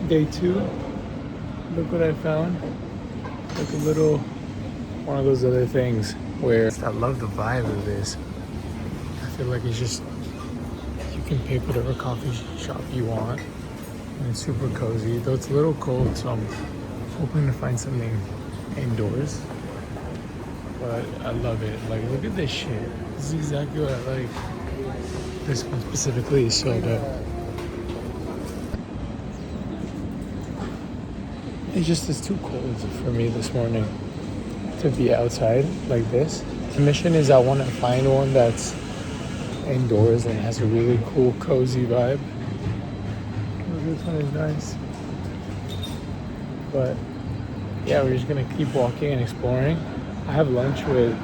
Day 2. Look what I found. Like a little, one of those other things where I love the vibe of this. I feel like it's just, you can pick whatever coffee shop you want. And it's super cozy, though it's a little cold, so I'm hoping to find something indoors. But I love it. Like, look at this shit. This is exactly what I like. This one specifically is so dope. It's too cold for me this morning to be outside like this. The mission is I want to find one that's indoors and has a really cool, cozy vibe. This one is nice. But yeah, we're just gonna keep walking and exploring. I have lunch/dinner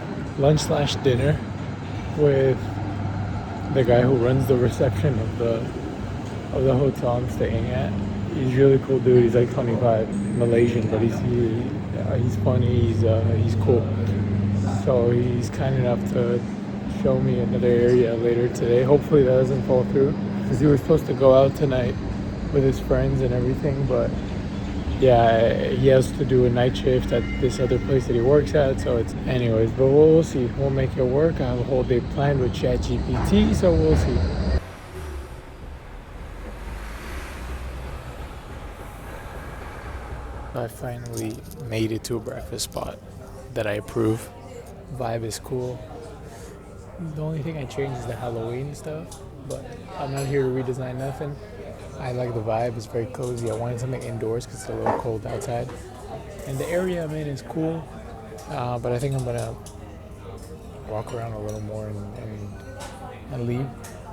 with the guy who runs the reception of the hotel I'm staying at. He's a really cool dude. He's like 25, Malaysian, but he's funny. He's cool. So he's kind enough to show me another area later today. Hopefully that doesn't fall through, because he was supposed to go out tonight with his friends and everything, but yeah, he has to do a night shift at this other place that he works at. So it's anyways, but we'll see. We'll make it work. I have a whole day planned with ChatGPT, so we'll see. I finally made it to a breakfast spot that I approve. Vibe is cool. The only thing I changed is the Halloween stuff, but I'm not here to redesign nothing. I like the vibe. It's very cozy. I wanted something indoors because it's a little cold outside. And the area I'm in is cool, but I think I'm going to walk around a little more and leave.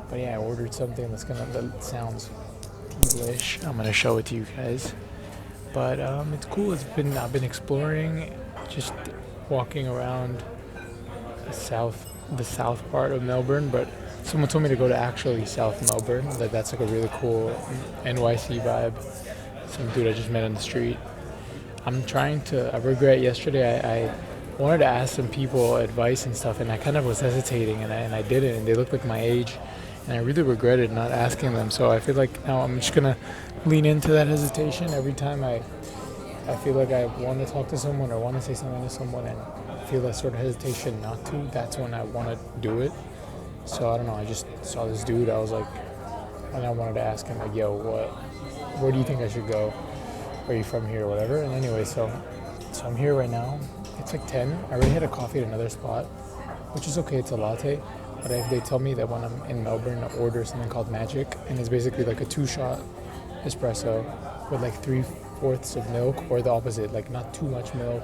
But yeah, I ordered something that sounds English. I'm going to show it to you guys. But it's cool. I've been exploring, just walking around the south part of Melbourne, but someone told me to go to actually South Melbourne. That's like a really cool NYC vibe. Some dude I just met on the street. I regret yesterday I wanted to ask some people advice and stuff, and I kind of was hesitating, and I didn't, and they looked like my age, and I really regretted not asking them. So I feel like now I'm just gonna lean into that hesitation every time I feel like I want to talk to someone or want to say something to someone and feel that sort of hesitation not to. That's when I want to do it. So I don't know, I just saw this dude, I was like, and I wanted to ask him like, yo, where do you think I should go? Are you from here or whatever? And anyway, so I'm here right now. It's like 10. I already had a coffee at another spot, which is okay, it's a latte. But they tell me that when I'm in Melbourne, I order something called Magic, and it's basically like a 2-shot espresso with like 3/4 of milk, or the opposite, like not too much milk,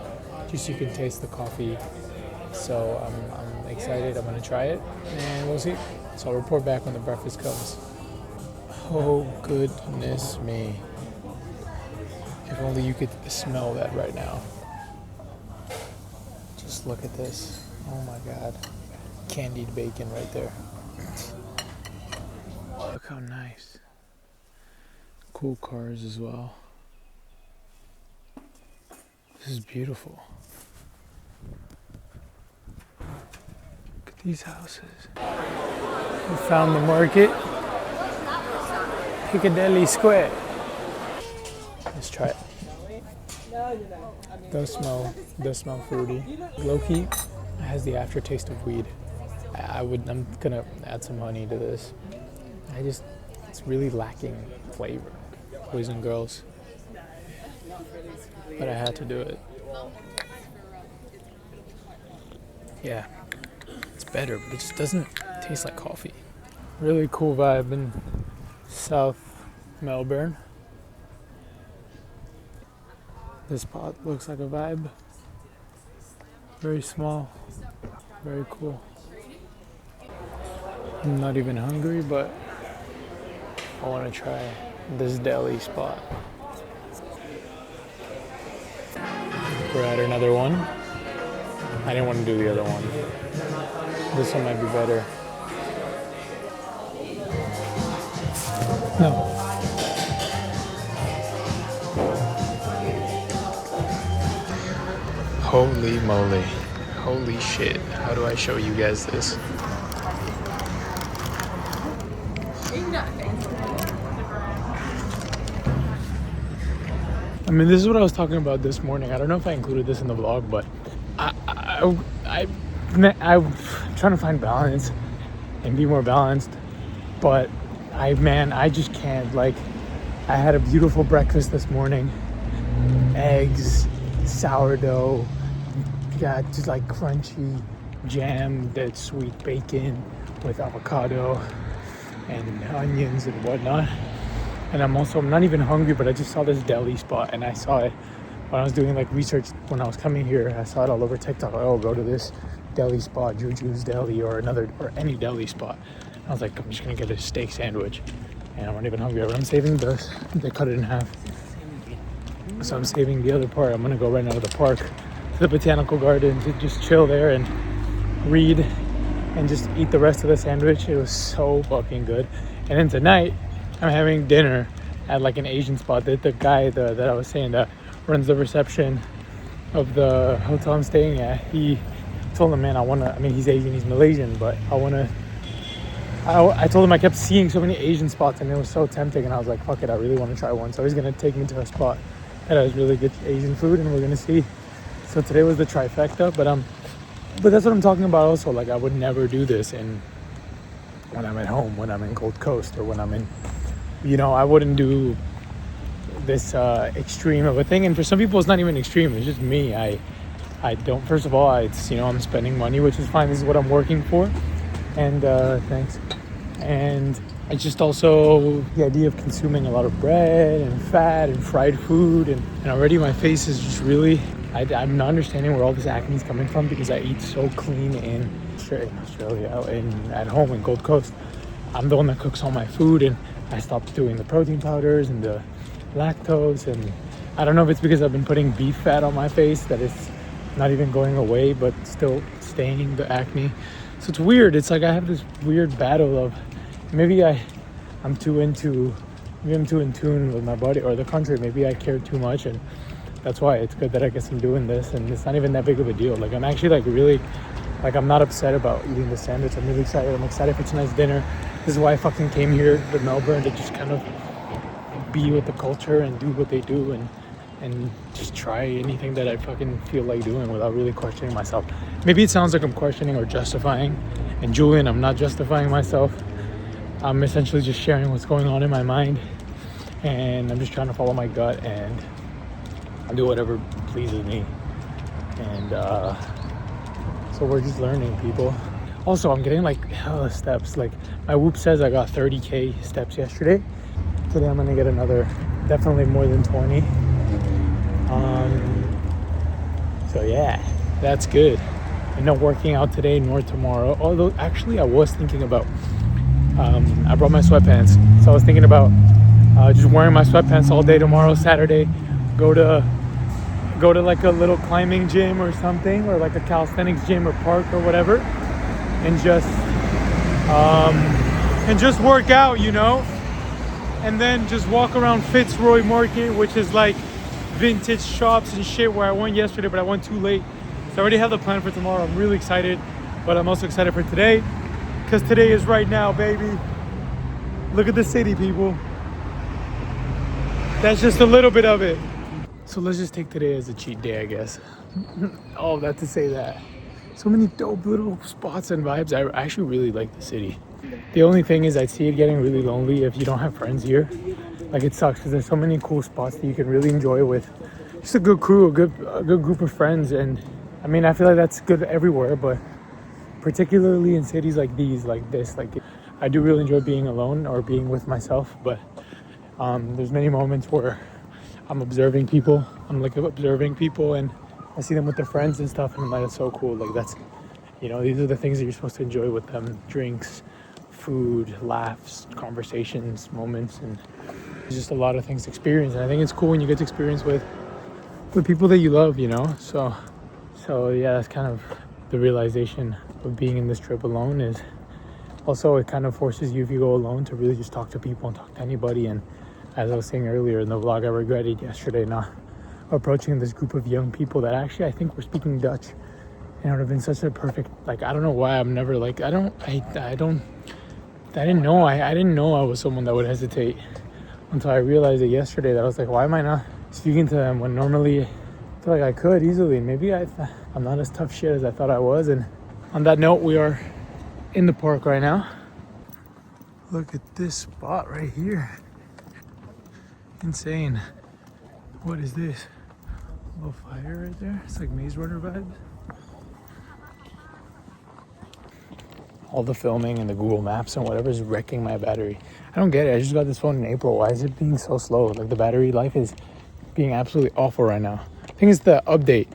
just so you can taste the coffee. So I'm excited. I'm gonna try it, and we'll see. So I'll report back when the breakfast comes. Oh goodness me! If only you could smell that right now. Just look at this. Oh my God, candied bacon right there. Look how nice. Cool cars as well. This is beautiful. Look at these houses. We found the market. Piccadilly Square. Let's try it. Does smell fruity. Low-key, it has the aftertaste of weed. I'm gonna add some honey to this. It's really lacking flavor. Boys and girls. But I had to do it. Yeah, it's better, but it just doesn't taste like coffee. Really cool vibe in South Melbourne. This spot looks like a vibe. Very small, very cool. I'm not even hungry, but I want to try this deli spot. We're at another one. I didn't want to do the other one. This one might be better. No. Holy moly. Holy shit. How do I show you guys this? I mean, this is what I was talking about this morning. I don't know if I included this in the vlog, but I'm trying to find balance and be more balanced. But I just can't. Like, I had a beautiful breakfast this morning. Eggs, sourdough, got just like crunchy jam, that sweet bacon with avocado and onions and whatnot. And I'm not even hungry, but I just saw this deli spot, and I saw it when I was doing like research when I was coming here. I saw it all over TikTok. Like, oh, go to this deli spot, Juju's Deli, or any deli spot. And I was like, I'm just gonna get a steak sandwich, and I'm not even hungry. But I'm saving this. They cut it in half, so I'm saving the other part. I'm gonna go right now to the park, to the botanical garden, to just chill there and read, and just eat the rest of the sandwich. It was so fucking good. And then tonight, I'm having dinner at like an Asian spot. That the guy that I was saying that runs the reception of the hotel I'm staying at, he told him, man, he's Asian, he's Malaysian, but I told him I kept seeing so many Asian spots and it was so tempting, and I was like, fuck it, I really want to try one. So he's gonna take me to a spot that has really good Asian food, and we're gonna see. So today was the trifecta, but that's what I'm talking about also. Like, I would never do this when I'm at home, when I'm in Gold Coast, or when I'm in, I wouldn't do this extreme of a thing. And for some people, it's not even extreme. It's just me. I don't. First of all, I'm spending money, which is fine. This is what I'm working for. And thanks. And it's just also the idea of consuming a lot of bread and fat and fried food, and already my face is just really. I'm not understanding where all this acne is coming from, because I eat so clean in Australia, at home in Gold Coast. I'm the one that cooks all my food, and I stopped doing the protein powders and the lactose, and I don't know if it's because I've been putting beef fat on my face that it's not even going away but still staining the acne. So it's weird. It's like I have this weird battle of maybe I'm too in tune with my body or the country. Maybe I care too much, and that's why it's good that I guess I'm doing this, and it's not even that big of a deal. Like, I'm actually I'm not upset about eating the sandwich. I'm really excited. I'm excited for tonight's dinner. This is why I fucking came here to Melbourne, to just kind of be with the culture and do what they do, and just try anything that I fucking feel like doing without really questioning myself. Maybe it sounds like I'm questioning or justifying, and Julian, I'm not justifying myself. I'm essentially just sharing what's going on in my mind, and I'm just trying to follow my gut and do whatever pleases me. And so we're just learning, people. Also, I'm getting like hella steps. Like, my Whoop says I got 30k steps yesterday. Today I'm gonna get another, definitely more than 20. So yeah, that's good. I'm not working out today nor tomorrow. Although actually I was thinking about, I brought my sweatpants. So I was thinking about just wearing my sweatpants all day tomorrow, Saturday. Go to like a little climbing gym or something, or like a calisthenics gym or park or whatever, and just work out, and then just walk around Fitzroy Market, which is like vintage shops and shit, where I went yesterday, but I went too late. So I already have the plan for tomorrow. I'm really excited, but I'm also excited for today, because today is right now, baby. Look at the city, people. That's just a little bit of it. So let's just take today as a cheat day, I guess. All that to say that. So many dope little spots and vibes. I actually really like the city. The only thing is I see it getting really lonely if you don't have friends here. Like, it sucks, because there's so many cool spots that you can really enjoy with just a good crew, a good group of friends. And I mean, I feel like that's good everywhere, but particularly in cities like these, like this, like, I do really enjoy being alone or being with myself. But there's many moments where I'm observing people. And I see them with their friends and stuff, and I'm like, it's so cool. Like, that's, these are the things that you're supposed to enjoy with them: drinks, food, laughs, conversations, moments, and just a lot of things to experience. And I think it's cool when you get to experience with people that you love, So yeah, that's kind of the realization of being in this trip alone. Is also, it kind of forces you, if you go alone, to really just talk to people and talk to anybody. And as I was saying earlier in the vlog, I regretted yesterday not approaching this group of young people that actually I think were speaking Dutch, and it would have been such a perfect, like, I don't know why I'm never like, I didn't know I was someone that would hesitate until I realized it yesterday that I was like, why am I not speaking to them when normally I feel like I could easily? Maybe I'm not as tough shit as I thought I was. And on that note, we are in the park right now. Look at this spot right here. Insane. What is this? A little fire right there. It's like Maze Runner vibes. All the filming and the Google Maps and whatever is wrecking my battery. I don't get it. I just got this phone in April. Why is it being so slow? Like the battery life is being absolutely awful right now. I think it's the update.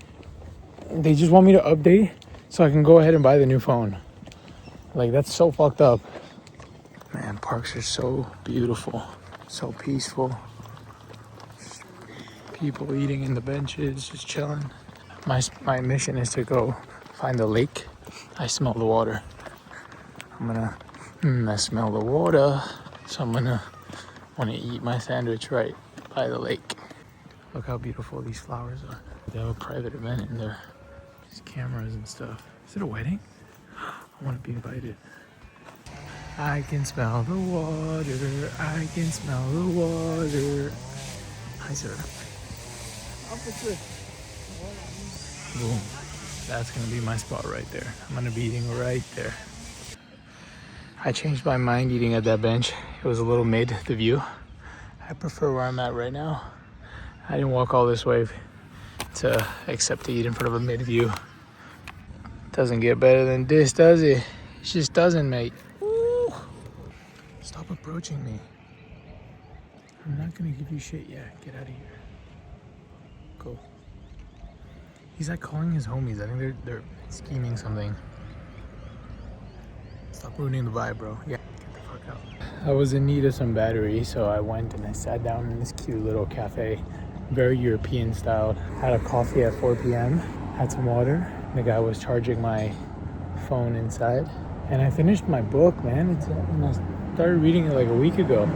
They just want me to update so I can go ahead and buy the new phone. Like that's so fucked up. Man, parks are so beautiful, so peaceful. Just people eating in the benches, just chilling. My mission is to go find a lake. I smell the water. I smell the water, so I'm gonna want to eat my sandwich right by the lake. Look how beautiful these flowers are. They have a private event in there. These cameras and stuff. Is it a wedding? I want to be invited. I can smell the water. I can smell the water. Hi, sir. Officer. Boom. That's gonna be my spot right there. I'm gonna be eating right there. I changed my mind eating at that bench. It was a little mid, the view. I prefer where I'm at right now. I didn't walk all this way to accept to eat in front of a mid view. Doesn't get better than this, does it? It just doesn't, mate. Ooh. Stop approaching me. I'm not gonna give you shit yet. Get out of here. Go. He's like calling his homies. I think they're scheming something. Stop ruining the vibe, bro. Yeah, get the fuck out. I was in need of some battery, so I went and I sat down in this cute little cafe, very European style. Had a coffee at 4 p.m., had some water. The guy was charging my phone inside. And I finished my book, man. I started reading it like a week ago.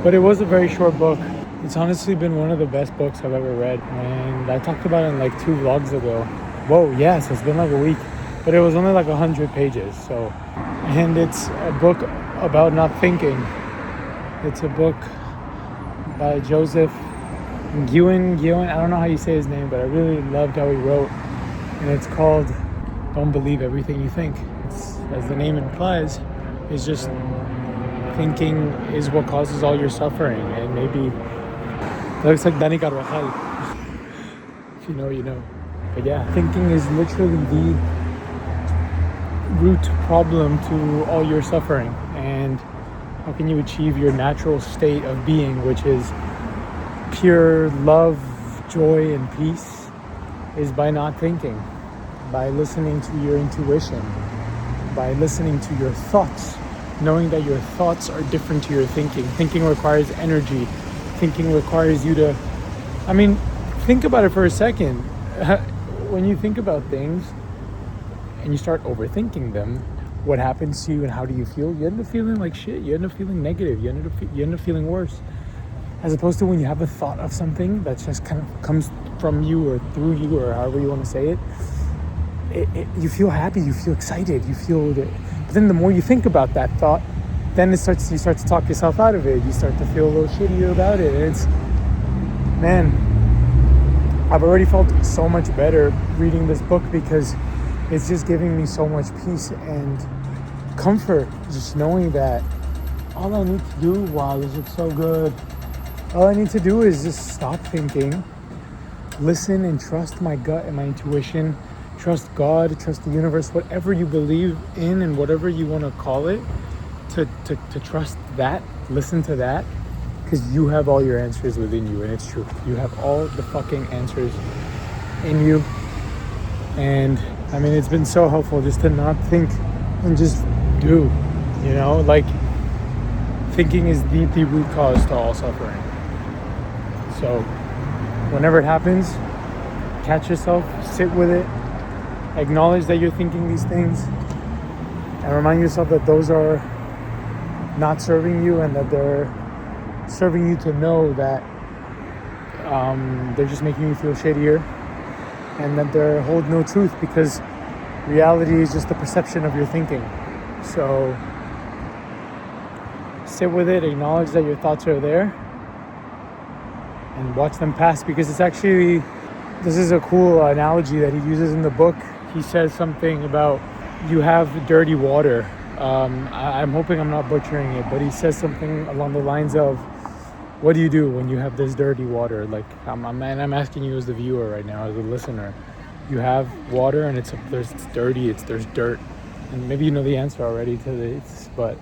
But it was a very short book. It's honestly been one of the best books I've ever read. And I talked about it in like 2 vlogs ago. Whoa, yes, it's been like a week. But it was only like 100 pages, so. And it's a book about not thinking. It's a book by Joseph Guin. I don't know how you say his name, but I really loved how he wrote. And it's called Don't Believe Everything You Think. It's, as the name implies, it's just thinking is what causes all your suffering. And maybe it looks like Danny Carvajal. If you know, you know. But yeah, thinking is literally the root problem to all your suffering. And how can you achieve your natural state of being, which is pure love, joy, and peace, is by not thinking, by listening to your intuition, by listening to your thoughts, knowing that your thoughts are different to your thinking. Thinking requires energy. Thinking requires you to, think about it for a second. When you think about things and you start overthinking them, what happens to you and how do you feel? You end up feeling like shit. You end up feeling negative. You end up feeling worse. As opposed to when you have a thought of something that just kind of comes from you or through you or however you want to say it, you feel happy, you feel excited, you feel that. But then the more you think about that thought, then you start to talk yourself out of it. You start to feel a little shittier about it. And it's, man, I've already felt so much better reading this book because it's just giving me so much peace and comfort, just knowing that all I need to do, wow, this looks so good. All I need to do is just stop thinking, listen and trust my gut and my intuition, trust God, trust the universe, whatever you believe in and whatever you want to call it, to trust that, listen to that, because you have all your answers within you, and it's true. You have all the fucking answers in you. And it's been so helpful just to not think and just do, like thinking is the root cause to all suffering. So whenever it happens, catch yourself, sit with it, acknowledge that you're thinking these things, and remind yourself that those are not serving you and that they're serving you to know that they're just making you feel shittier, and that they hold no truth because reality is just the perception of your thinking. So sit with it, acknowledge that your thoughts are there, and watch them pass, because it's actually, this is a cool analogy that he uses in the book. He says something about you have dirty water. I'm hoping I'm not butchering it, but he says something along the lines of, what do you do when you have this dirty water? Like, I'm asking you as the viewer right now, as a listener. You have water and it's dirty, there's dirt. And maybe you know the answer already to this, but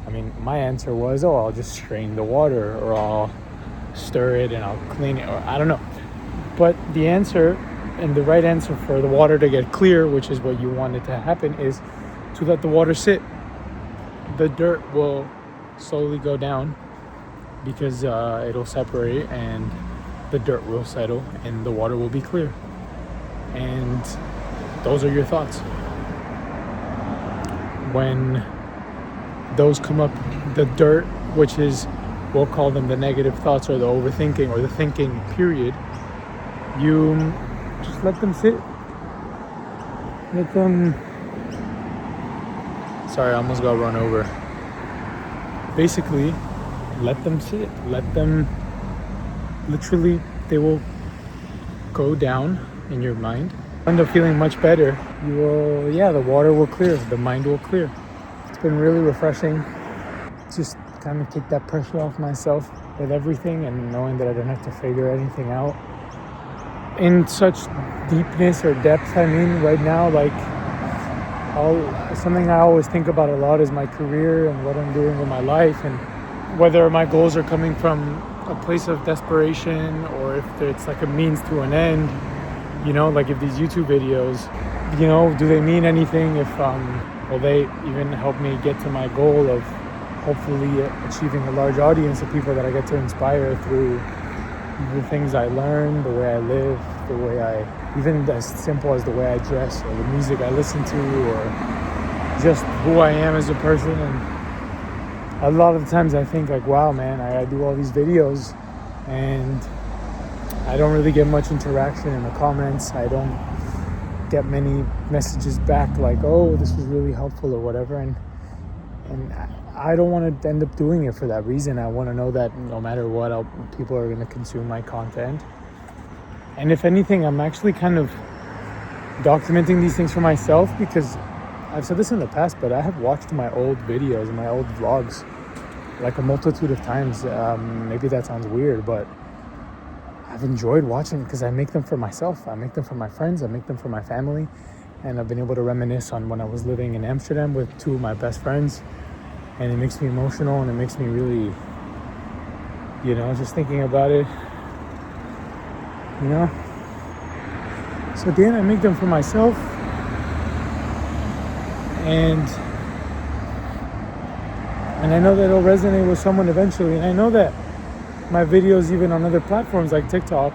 I mean, my answer was, I'll just strain the water, or I'll stir it and I'll clean it, or I don't know. But the answer, and the right answer for the water to get clear, which is what you want it to happen, is to let the water sit. The dirt will slowly go down, because it'll separate and the dirt will settle and the water will be clear. And those are your thoughts. When those come up, the dirt, which is, we'll call them the negative thoughts, or the overthinking, or the thinking period, you just let them sit. Let them... Sorry, I almost got run over. Basically, let them sit. Let them, literally, they will go down in your mind. End up feeling much better. You will, the water will clear, the mind will clear. It's been really refreshing. Just kind of take that pressure off myself with everything, and knowing that I don't have to figure anything out in such deepness or depth. I mean, right now, like, something I always think about a lot is my career and what I'm doing with my life, and whether my goals are coming from a place of desperation, or if it's like a means to an end. You know, like if these YouTube videos, you know, do they mean anything? If will they even help me get to my goal of hopefully achieving a large audience of people that I get to inspire through the things I learn, the way I live, the way I, even as simple as the way I dress, or the music I listen to, or just who I am as a person. And a lot of times I think like, wow, man, I do all these videos and I don't really get much interaction in the comments. I don't get many messages back like, oh, this was really helpful or whatever. And I don't want to end up doing it for that reason. I want to know that no matter what, people are going to consume my content. And if anything, I'm actually kind of documenting these things for myself, because I've said this in the past, but I have watched my old videos and my old vlogs like a multitude of times. Maybe that sounds weird, but I've enjoyed watching, because I make them for myself. I make them for my friends. I make them for my family. And I've been able to reminisce on when I was living in Amsterdam with two of my best friends. And it makes me emotional, and it makes me really, you know, just thinking about it, you know. So at the end, I make them for myself. And I know that it'll resonate with someone eventually. And I know that my videos, even on other platforms like TikTok,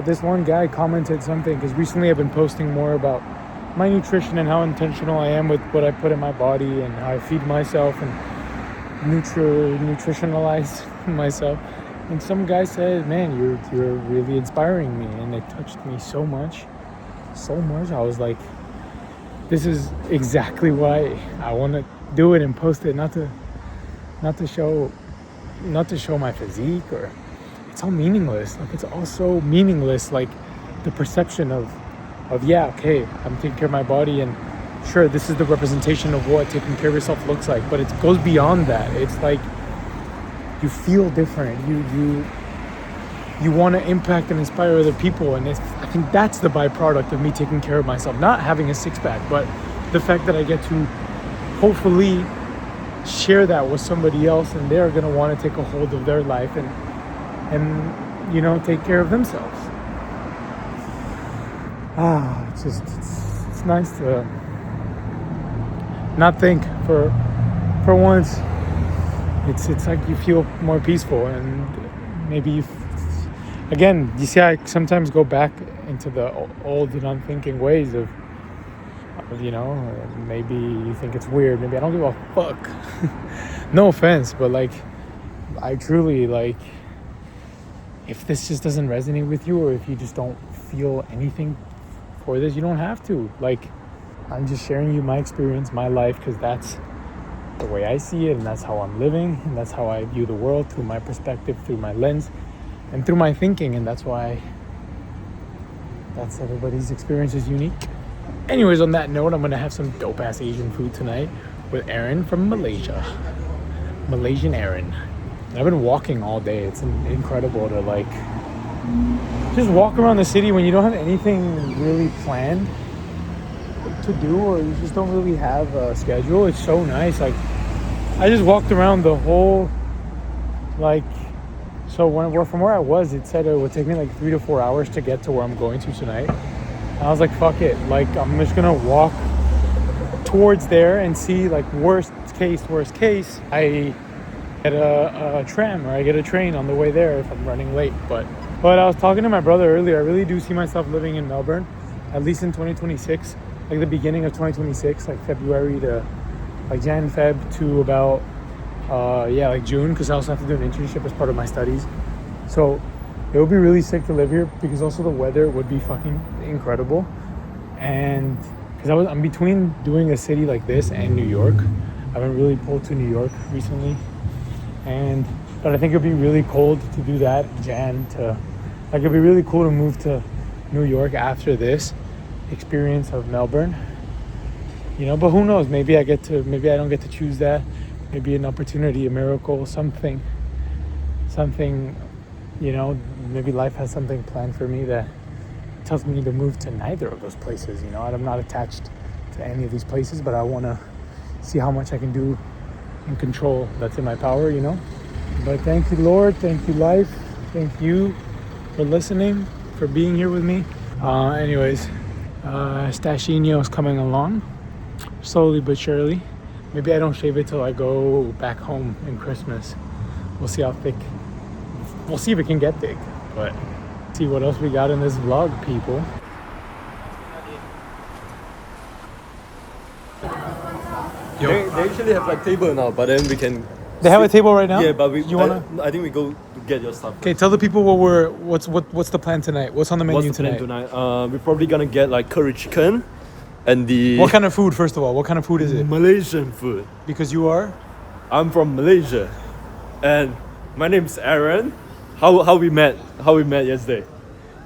this one guy commented something, because recently I've been posting more about my nutrition and how intentional I am with what I put in my body and how I feed myself and nutritionalize myself. And some guy said, man, you're really inspiring me, and it touched me so much. I was like, this is exactly why I want to do it and post it, not to show my physique, or it's all meaningless. Like, it's also meaningless, like the perception of yeah, okay, I'm taking care of my body, and sure, this is the representation of what taking care of yourself looks like, but it goes beyond that. It's like you feel different. You want to impact and inspire other people, and I think that's the byproduct of me taking care of myself. Not having a six-pack, but the fact that I get to hopefully share that with somebody else, and they're going to want to take a hold of their life and you know, take care of themselves. It's nice to not think for once. It's like you feel more peaceful, and maybe again, you see, I sometimes go back into the old and unthinking ways of, you know, maybe you think it's weird, maybe I don't give a fuck. No offense, but like, I truly, like, if this just doesn't resonate with you, or if you just don't feel anything for this, you don't have to. Like, I'm just sharing you my experience, my life, because that's the way I see it, and that's how I'm living, and that's how I view the world, through my perspective, through my lens. and through my thinking, and that's everybody's experience is unique. Anyways, on that note, I'm gonna have some dope ass Asian food tonight with Aaron from Malaysia. Malaysian Aaron. And I've been walking all day. It's incredible to like just walk around the city when you don't have anything really planned to do, or you just don't really have a schedule. It's so nice. Like I just walked around the whole from where I was, it said it would take me like 3 to 4 hours to get to where I'm going to tonight. And I was like, fuck it. Like I'm just gonna walk towards there and see, like, worst case, I get a tram or I get a train on the way there if I'm running late. But I was talking to my brother earlier. I really do see myself living in Melbourne, at least in 2026, like the beginning of 2026, like February to like Jan, Feb to about like June, because I also have to do an internship as part of my studies. So it would be really sick to live here, because also the weather would be fucking incredible. And because I'm between doing a city like this and New York. I've been really pulled to New York recently, but I think it'd be really cold to do that it'd be really cool to move to New York after this experience of Melbourne, but who knows, maybe I don't get to choose that. Maybe an opportunity, a miracle, something, maybe life has something planned for me that tells me to move to neither of those places. I'm not attached to any of these places, but I want to see how much I can do and control that's in my power, But thank you, Lord. Thank you, life. Thank you for listening, for being here with me. Stashino is coming along, slowly but surely. Maybe I don't shave it till I go back home in Christmas. We'll see how thick. We'll see if it can get thick. But see what else we got in this vlog, people. They actually have like table now, but then we can. They have a table right now? Yeah, but I think we go to get your stuff. Okay, tell the people what's the plan tonight? What's on the menu tonight? We're probably gonna get like curry chicken, and What kind of food, first of all? What kind of food is it? Malaysian food. Because you are? I'm from Malaysia, and my name's Aaron. How we met yesterday?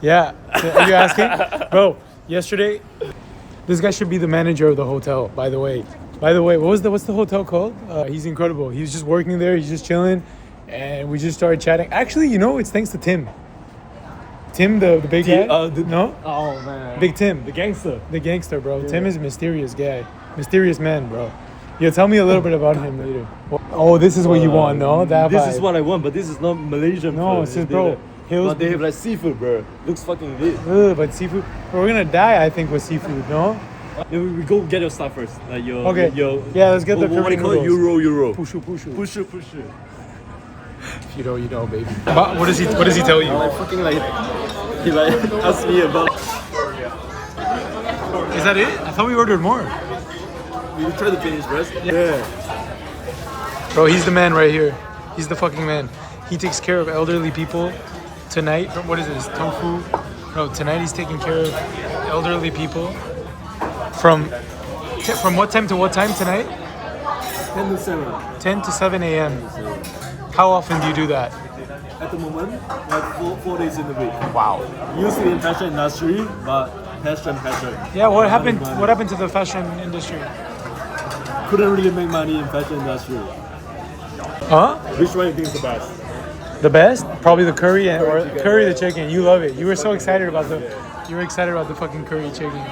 Yeah. Are you asking? Bro, yesterday, this guy should be the manager of the hotel, by the way. What's the hotel called? He's incredible. He was just working there. He's just chilling, and we just started chatting. Actually, it's thanks to Tim. Tim, the big guy. No? Oh man. Big Tim. The gangster. The gangster, bro. Yeah. Tim is a mysterious guy. Mysterious man, bro. Yeah, tell me a little bit about him later. Oh, this is what you want, no? That This vibe. is what I want, but this is not Malaysian food. No, it's just, bro. But they have like seafood, bro. Looks fucking lit. But seafood. We're gonna die, I think, with seafood, no? Yeah, we go get your stuff first. Like your. Okay. Yeah, let's get the what do you call it? noodles. Euro. Pushu. Pushu. If you know, baby. But what does he tell you? He asked me about. Is that it? I thought we ordered more. We try to finish first. Yeah. Bro, he's the man right here. He's the fucking man. He takes care of elderly people tonight. What is this? Tofu? No, tonight he's taking care of elderly people. From what time to what time tonight? 10 to 7. 10 to 7 a.m. How often do you do that? At the moment, like 4 days in a week. Wow. Usually in fashion industry, but passion. Yeah, what happened? What happened to the fashion industry? Couldn't really make money in fashion industry. Huh? Which one do you think is the best? The best? Probably the curry the chicken. You love it. You were so excited about the fucking curry chicken.